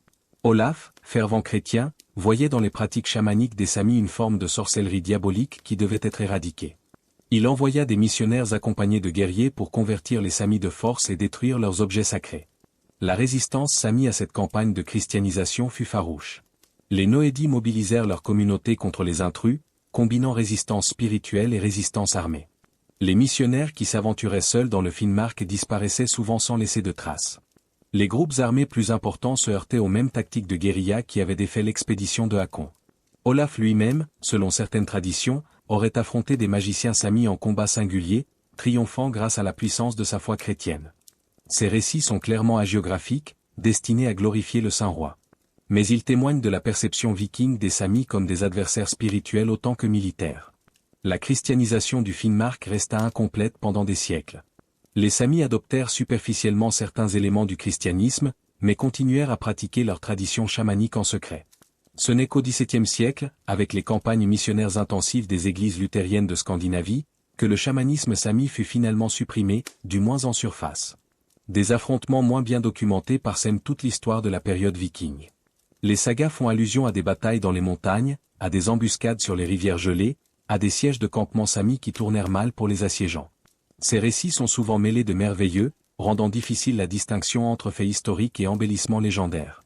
Olaf, fervent chrétien, voyait dans les pratiques chamaniques des Samis une forme de sorcellerie diabolique qui devait être éradiquée. Il envoya des missionnaires accompagnés de guerriers pour convertir les Samis de force et détruire leurs objets sacrés. La résistance Sami à cette campagne de christianisation fut farouche. Les Noédis mobilisèrent leur communauté contre les intrus, combinant résistance spirituelle et résistance armée. Les missionnaires qui s'aventuraient seuls dans le Finnmark disparaissaient souvent sans laisser de traces. Les groupes armés plus importants se heurtaient aux mêmes tactiques de guérilla qui avaient défait l'expédition de Hakon. Olaf lui-même, selon certaines traditions, aurait affronté des magiciens Samis en combat singulier, triomphant grâce à la puissance de sa foi chrétienne. Ces récits sont clairement hagiographiques, destinés à glorifier le Saint-Roi. Mais ils témoignent de la perception viking des Samis comme des adversaires spirituels autant que militaires. La christianisation du Finnmark resta incomplète pendant des siècles. Les Samis adoptèrent superficiellement certains éléments du christianisme, mais continuèrent à pratiquer leurs traditions chamaniques en secret. Ce n'est qu'au XVIIe siècle, avec les campagnes missionnaires intensives des églises luthériennes de Scandinavie, que le chamanisme sami fut finalement supprimé, du moins en surface. Des affrontements moins bien documentés parsèment toute l'histoire de la période viking. Les sagas font allusion à des batailles dans les montagnes, à des embuscades sur les rivières gelées, à des sièges de campements samis qui tournèrent mal pour les assiégeants. Ces récits sont souvent mêlés de merveilleux, rendant difficile la distinction entre faits historiques et embellissements légendaires.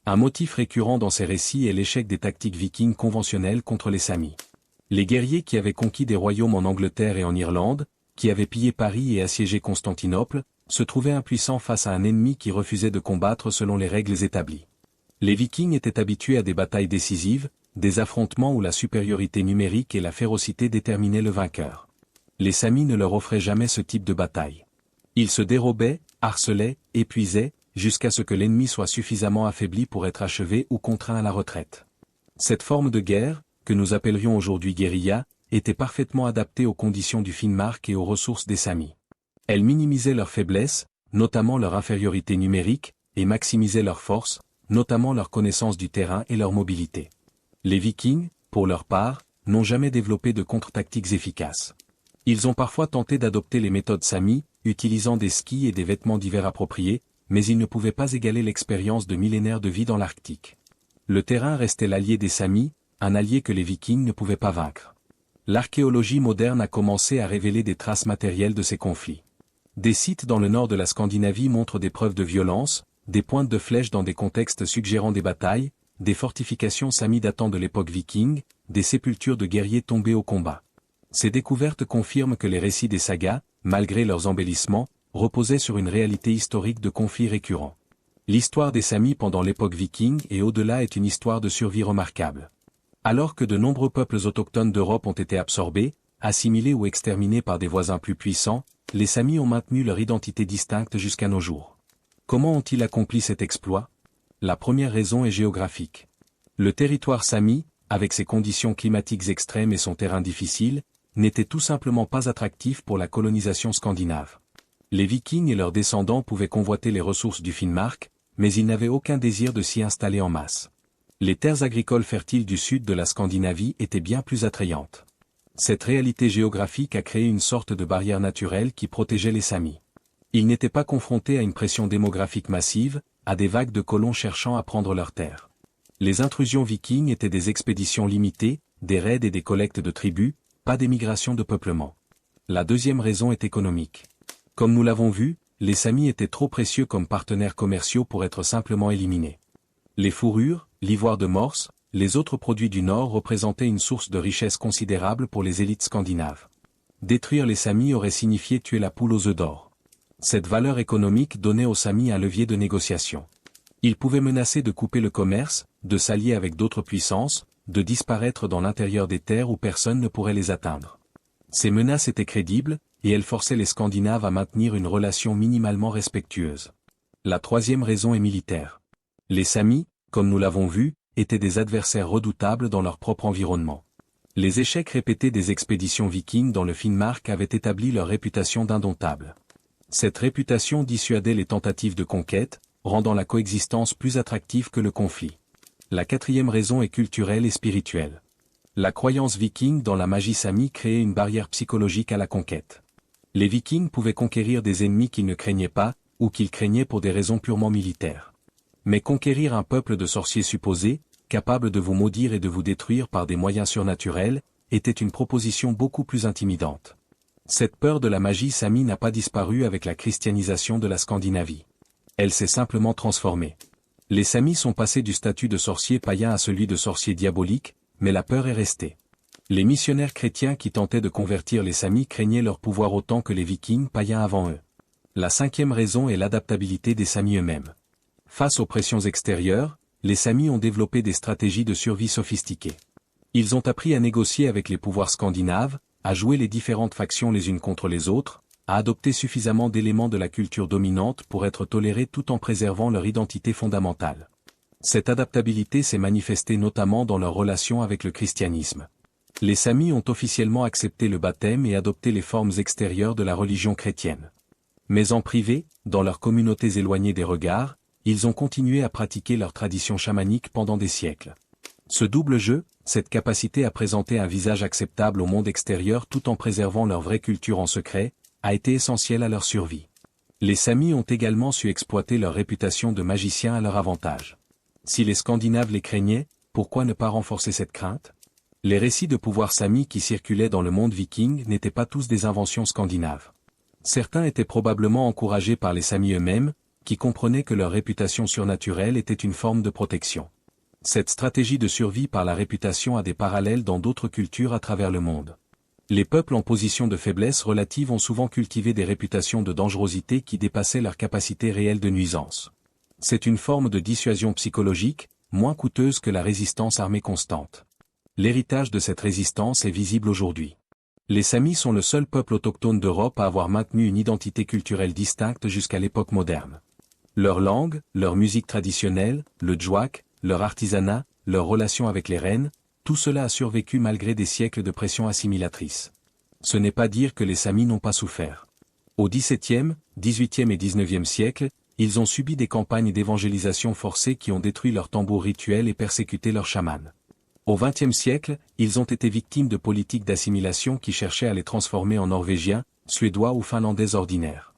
Un motif récurrent dans ces récits est l'échec des tactiques vikings conventionnelles contre les Samis. Les guerriers qui avaient conquis des royaumes en Angleterre et en Irlande, qui avaient pillé Paris et assiégé Constantinople, se trouvaient impuissants face à un ennemi qui refusait de combattre selon les règles établies. Les Vikings étaient habitués à des batailles décisives, des affrontements où la supériorité numérique et la férocité déterminaient le vainqueur. Les Samis ne leur offraient jamais ce type de bataille. Ils se dérobaient, harcelaient, épuisaient, jusqu'à ce que l'ennemi soit suffisamment affaibli pour être achevé ou contraint à la retraite. Cette forme de guerre, que nous appellerions aujourd'hui guérilla, était parfaitement adaptée aux conditions du Finnmark et aux ressources des Samis. Elle minimisait leurs faiblesses, notamment leur infériorité numérique, et maximisait leurs forces, notamment leur connaissance du terrain et leur mobilité. Les Vikings, pour leur part, n'ont jamais développé de contre-tactiques efficaces. Ils ont parfois tenté d'adopter les méthodes Sami, utilisant des skis et des vêtements d'hiver appropriés, mais ils ne pouvaient pas égaler l'expérience de millénaires de vie dans l'Arctique. Le terrain restait l'allié des Samis, un allié que les Vikings ne pouvaient pas vaincre. L'archéologie moderne a commencé à révéler des traces matérielles de ces conflits. Des sites dans le nord de la Scandinavie montrent des preuves de violence, des pointes de flèches dans des contextes suggérant des batailles, des fortifications Samis datant de l'époque viking, des sépultures de guerriers tombés au combat. Ces découvertes confirment que les récits des sagas, malgré leurs embellissements, reposaient sur une réalité historique de conflits récurrents. L'histoire des Samis pendant l'époque viking et au-delà est une histoire de survie remarquable. Alors que de nombreux peuples autochtones d'Europe ont été absorbés, assimilés ou exterminés par des voisins plus puissants, les Samis ont maintenu leur identité distincte jusqu'à nos jours. Comment ont-ils accompli cet exploit ? La première raison est géographique. Le territoire Sami, avec ses conditions climatiques extrêmes et son terrain difficile, n'était tout simplement pas attractif pour la colonisation scandinave. Les Vikings et leurs descendants pouvaient convoiter les ressources du Finnmark, mais ils n'avaient aucun désir de s'y installer en masse. Les terres agricoles fertiles du sud de la Scandinavie étaient bien plus attrayantes. Cette réalité géographique a créé une sorte de barrière naturelle qui protégeait les Samis. Ils n'étaient pas confrontés à une pression démographique massive, à des vagues de colons cherchant à prendre leurs terres. Les intrusions vikings étaient des expéditions limitées, des raids et des collectes de tribus, pas des migrations de peuplement. La deuxième raison est économique. Comme nous l'avons vu, les Samis étaient trop précieux comme partenaires commerciaux pour être simplement éliminés. Les fourrures, l'ivoire de morse, les autres produits du Nord représentaient une source de richesse considérable pour les élites scandinaves. Détruire les Samis aurait signifié tuer la poule aux œufs d'or. Cette valeur économique donnait aux Samis un levier de négociation. Ils pouvaient menacer de couper le commerce, de s'allier avec d'autres puissances, de disparaître dans l'intérieur des terres où personne ne pourrait les atteindre. Ces menaces étaient crédibles, et elles forçaient les Scandinaves à maintenir une relation minimalement respectueuse. La troisième raison est militaire. Les Samis, comme nous l'avons vu, étaient des adversaires redoutables dans leur propre environnement. Les échecs répétés des expéditions vikings dans le Finnmark avaient établi leur réputation d'indomptables. Cette réputation dissuadait les tentatives de conquête, rendant la coexistence plus attractive que le conflit. La quatrième raison est culturelle et spirituelle. La croyance viking dans la magie Sami créait une barrière psychologique à la conquête. Les Vikings pouvaient conquérir des ennemis qu'ils ne craignaient pas, ou qu'ils craignaient pour des raisons purement militaires. Mais conquérir un peuple de sorciers supposés, capable de vous maudire et de vous détruire par des moyens surnaturels, était une proposition beaucoup plus intimidante. Cette peur de la magie Sami n'a pas disparu avec la christianisation de la Scandinavie. Elle s'est simplement transformée. Les Samis sont passés du statut de sorciers païens à celui de sorciers diaboliques, mais la peur est restée. Les missionnaires chrétiens qui tentaient de convertir les Samis craignaient leur pouvoir autant que les Vikings païens avant eux. La cinquième raison est l'adaptabilité des Samis eux-mêmes. Face aux pressions extérieures, les Samis ont développé des stratégies de survie sophistiquées. Ils ont appris à négocier avec les pouvoirs scandinaves, à jouer les différentes factions les unes contre les autres, à adopter suffisamment d'éléments de la culture dominante pour être tolérés tout en préservant leur identité fondamentale. Cette adaptabilité s'est manifestée notamment dans leur relation avec le christianisme. Les Samis ont officiellement accepté le baptême et adopté les formes extérieures de la religion chrétienne. Mais en privé, dans leurs communautés éloignées des regards, ils ont continué à pratiquer leurs traditions chamaniques pendant des siècles. Ce double jeu, cette capacité à présenter un visage acceptable au monde extérieur tout en préservant leur vraie culture en secret, a été essentiel à leur survie. Les Samis ont également su exploiter leur réputation de magiciens à leur avantage. Si les Scandinaves les craignaient, pourquoi ne pas renforcer cette crainte? Les récits de pouvoir Sami qui circulaient dans le monde viking n'étaient pas tous des inventions scandinaves. Certains étaient probablement encouragés par les Samis eux-mêmes, qui comprenaient que leur réputation surnaturelle était une forme de protection. Cette stratégie de survie par la réputation a des parallèles dans d'autres cultures à travers le monde. Les peuples en position de faiblesse relative ont souvent cultivé des réputations de dangerosité qui dépassaient leur capacité réelle de nuisance. C'est une forme de dissuasion psychologique, moins coûteuse que la résistance armée constante. L'héritage de cette résistance est visible aujourd'hui. Les Samis sont le seul peuple autochtone d'Europe à avoir maintenu une identité culturelle distincte jusqu'à l'époque moderne. Leur langue, leur musique traditionnelle, le djwak, leur artisanat, leur relation avec les reines, tout cela a survécu malgré des siècles de pression assimilatrice. Ce n'est pas dire que les Samis n'ont pas souffert. Au XVIIe, XVIIIe et XIXe siècle, ils ont subi des campagnes d'évangélisation forcées qui ont détruit leurs tambours rituels et persécuté leurs chamans. Au XXe siècle, ils ont été victimes de politiques d'assimilation qui cherchaient à les transformer en Norvégiens, Suédois ou Finlandais ordinaires.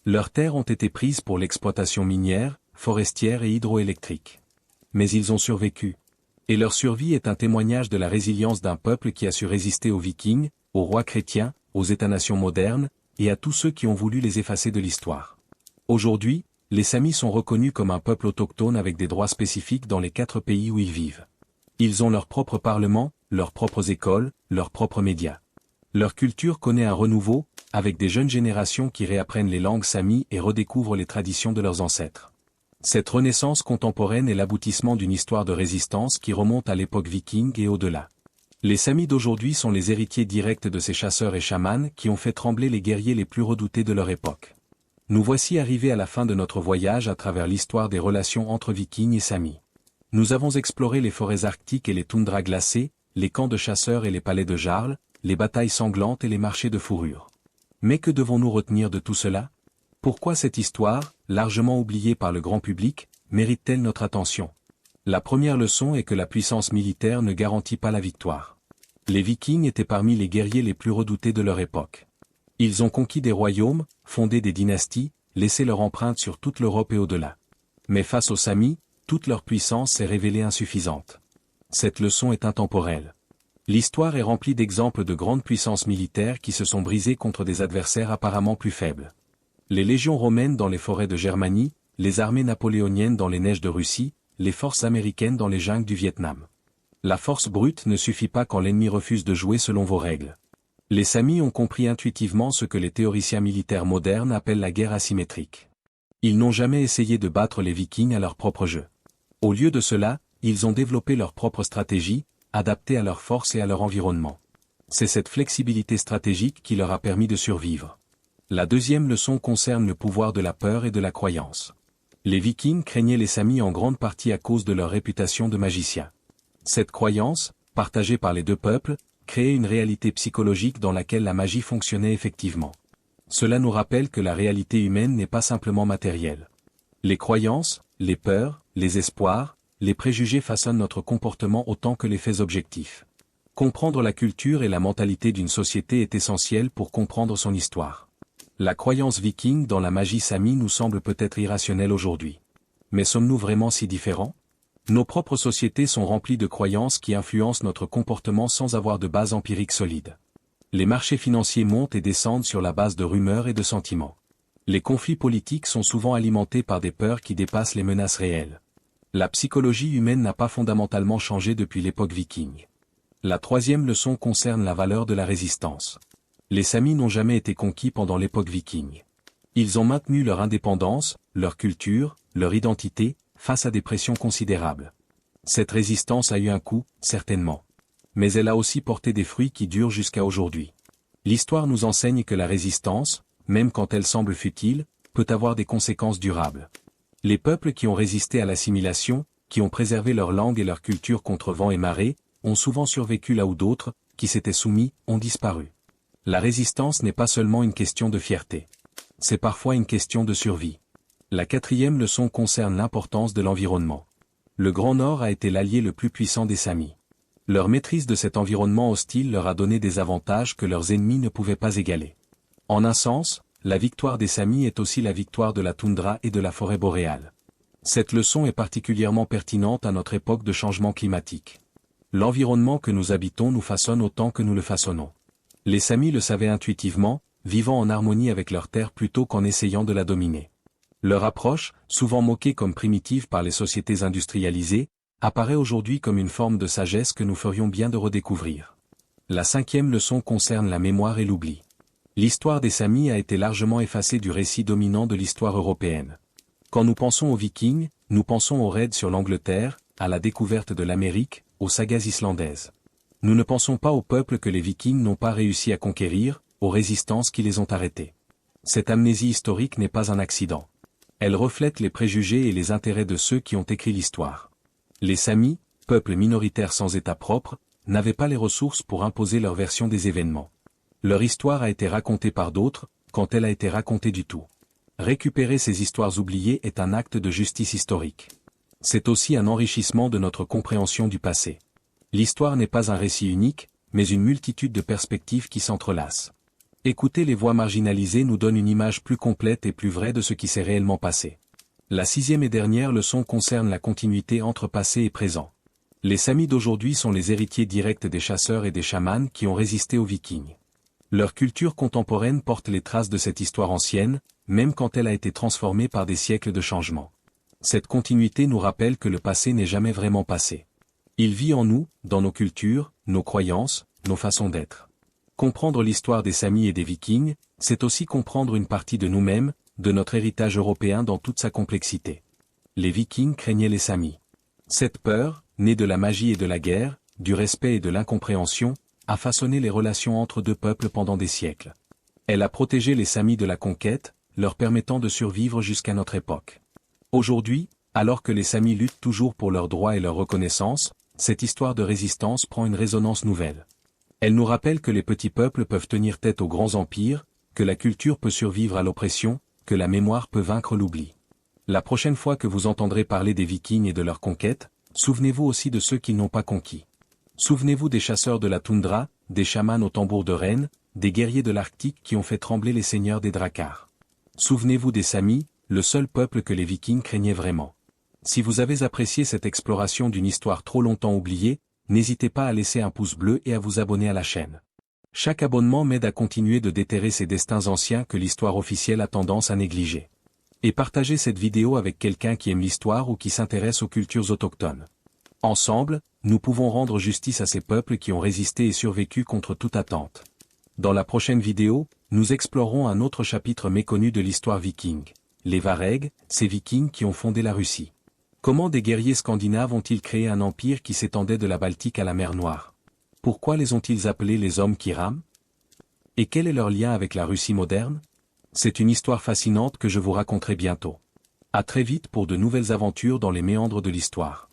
Leurs terres ont été prises pour l'exploitation minière, forestière et hydroélectrique. Mais ils ont survécu. Et leur survie est un témoignage de la résilience d'un peuple qui a su résister aux Vikings, aux rois chrétiens, aux États-nations modernes, et à tous ceux qui ont voulu les effacer de l'histoire. Aujourd'hui, les Samis sont reconnus comme un peuple autochtone avec des droits spécifiques dans les 4 pays où ils vivent. Ils ont leur propre parlement, leurs propres écoles, leurs propres médias. Leur culture connaît un renouveau, avec des jeunes générations qui réapprennent les langues Samis et redécouvrent les traditions de leurs ancêtres. Cette renaissance contemporaine est l'aboutissement d'une histoire de résistance qui remonte à l'époque viking et au-delà. Les Samis d'aujourd'hui sont les héritiers directs de ces chasseurs et chamans qui ont fait trembler les guerriers les plus redoutés de leur époque. Nous voici arrivés à la fin de notre voyage à travers l'histoire des relations entre Vikings et Samis. Nous avons exploré les forêts arctiques et les toundras glacées, les camps de chasseurs et les palais de Jarl, les batailles sanglantes et les marchés de fourrure. Mais que devons-nous retenir de tout cela? Pourquoi cette histoire, largement oubliée par le grand public, mérite-t-elle notre attention? La première leçon est que la puissance militaire ne garantit pas la victoire. Les Vikings étaient parmi les guerriers les plus redoutés de leur époque. Ils ont conquis des royaumes, fondé des dynasties, laissé leur empreinte sur toute l'Europe et au-delà. Mais face aux Samis, toute leur puissance s'est révélée insuffisante. Cette leçon est intemporelle. L'histoire est remplie d'exemples de grandes puissances militaires qui se sont brisées contre des adversaires apparemment plus faibles. Les légions romaines dans les forêts de Germanie, les armées napoléoniennes dans les neiges de Russie, les forces américaines dans les jungles du Vietnam. La force brute ne suffit pas quand l'ennemi refuse de jouer selon vos règles. Les Samis ont compris intuitivement ce que les théoriciens militaires modernes appellent la guerre asymétrique. Ils n'ont jamais essayé de battre les Vikings à leur propre jeu. Au lieu de cela, ils ont développé leur propre stratégie, adaptée à leurs forces et à leur environnement. C'est cette flexibilité stratégique qui leur a permis de survivre. La deuxième leçon concerne le pouvoir de la peur et de la croyance. Les Vikings craignaient les Samis en grande partie à cause de leur réputation de magiciens. Cette croyance, partagée par les deux peuples, créait une réalité psychologique dans laquelle la magie fonctionnait effectivement. Cela nous rappelle que la réalité humaine n'est pas simplement matérielle. Les croyances, les peurs, les espoirs, les préjugés façonnent notre comportement autant que les faits objectifs. Comprendre la culture et la mentalité d'une société est essentiel pour comprendre son histoire. La croyance viking dans la magie Sami nous semble peut-être irrationnelle aujourd'hui. Mais sommes-nous vraiment si différents? Nos propres sociétés sont remplies de croyances qui influencent notre comportement sans avoir de base empirique solide. Les marchés financiers montent et descendent sur la base de rumeurs et de sentiments. Les conflits politiques sont souvent alimentés par des peurs qui dépassent les menaces réelles. La psychologie humaine n'a pas fondamentalement changé depuis l'époque viking. La troisième leçon concerne la valeur de la résistance. Les Samis n'ont jamais été conquis pendant l'époque viking. Ils ont maintenu leur indépendance, leur culture, leur identité, face à des pressions considérables. Cette résistance a eu un coût, certainement. Mais elle a aussi porté des fruits qui durent jusqu'à aujourd'hui. L'histoire nous enseigne que la résistance, même quand elle semble futile, peut avoir des conséquences durables. Les peuples qui ont résisté à l'assimilation, qui ont préservé leur langue et leur culture contre vent et marée, ont souvent survécu là où d'autres, qui s'étaient soumis, ont disparu. La résistance n'est pas seulement une question de fierté. C'est parfois une question de survie. La quatrième leçon concerne l'importance de l'environnement. Le Grand Nord a été l'allié le plus puissant des Samis. Leur maîtrise de cet environnement hostile leur a donné des avantages que leurs ennemis ne pouvaient pas égaler. En un sens, la victoire des Samis est aussi la victoire de la toundra et de la forêt boréale. Cette leçon est particulièrement pertinente à notre époque de changement climatique. L'environnement que nous habitons nous façonne autant que nous le façonnons. Les Samis le savaient intuitivement, vivant en harmonie avec leur terre plutôt qu'en essayant de la dominer. Leur approche, souvent moquée comme primitive par les sociétés industrialisées, apparaît aujourd'hui comme une forme de sagesse que nous ferions bien de redécouvrir. La 5e leçon concerne la mémoire et l'oubli. L'histoire des Samis a été largement effacée du récit dominant de l'histoire européenne. Quand nous pensons aux Vikings, nous pensons aux raids sur l'Angleterre, à la découverte de l'Amérique, aux sagas islandaises. Nous ne pensons pas aux peuples que les Vikings n'ont pas réussi à conquérir, aux résistances qui les ont arrêtés. Cette amnésie historique n'est pas un accident. Elle reflète les préjugés et les intérêts de ceux qui ont écrit l'histoire. Les Samis, peuple minoritaire sans État propre, n'avaient pas les ressources pour imposer leur version des événements. Leur histoire a été racontée par d'autres, quand elle a été racontée du tout. Récupérer ces histoires oubliées est un acte de justice historique. C'est aussi un enrichissement de notre compréhension du passé. L'histoire n'est pas un récit unique, mais une multitude de perspectives qui s'entrelacent. Écouter les voix marginalisées nous donne une image plus complète et plus vraie de ce qui s'est réellement passé. La 6e et dernière leçon concerne la continuité entre passé et présent. Les Samis d'aujourd'hui sont les héritiers directs des chasseurs et des chamans qui ont résisté aux Vikings. Leur culture contemporaine porte les traces de cette histoire ancienne, même quand elle a été transformée par des siècles de changements. Cette continuité nous rappelle que le passé n'est jamais vraiment passé. Il vit en nous, dans nos cultures, nos croyances, nos façons d'être. Comprendre l'histoire des Samis et des Vikings, c'est aussi comprendre une partie de nous-mêmes, de notre héritage européen dans toute sa complexité. Les Vikings craignaient les Samis. Cette peur, née de la magie et de la guerre, du respect et de l'incompréhension, a façonné les relations entre deux peuples pendant des siècles. Elle a protégé les Samis de la conquête, leur permettant de survivre jusqu'à notre époque. Aujourd'hui, alors que les Samis luttent toujours pour leurs droits et leur reconnaissance, cette histoire de résistance prend une résonance nouvelle. Elle nous rappelle que les petits peuples peuvent tenir tête aux grands empires, que la culture peut survivre à l'oppression, que la mémoire peut vaincre l'oubli. La prochaine fois que vous entendrez parler des Vikings et de leur conquête, souvenez-vous aussi de ceux qu'ils n'ont pas conquis. Souvenez-vous des chasseurs de la toundra, des chamans au tambour de reine, des guerriers de l'Arctique qui ont fait trembler les seigneurs des Drakkar. Souvenez-vous des Samis, le seul peuple que les Vikings craignaient vraiment. Si vous avez apprécié cette exploration d'une histoire trop longtemps oubliée, n'hésitez pas à laisser un pouce bleu et à vous abonner à la chaîne. Chaque abonnement m'aide à continuer de déterrer ces destins anciens que l'histoire officielle a tendance à négliger. Et partagez cette vidéo avec quelqu'un qui aime l'histoire ou qui s'intéresse aux cultures autochtones. Ensemble, nous pouvons rendre justice à ces peuples qui ont résisté et survécu contre toute attente. Dans la prochaine vidéo, nous explorerons un autre chapitre méconnu de l'histoire viking. Les Varegs, ces Vikings qui ont fondé la Russie. Comment des guerriers scandinaves ont-ils créé un empire qui s'étendait de la Baltique à la mer Noire? Pourquoi les ont-ils appelés les hommes qui rament? Et quel est leur lien avec la Russie moderne? C'est une histoire fascinante que je vous raconterai bientôt. À très vite pour de nouvelles aventures dans les méandres de l'histoire.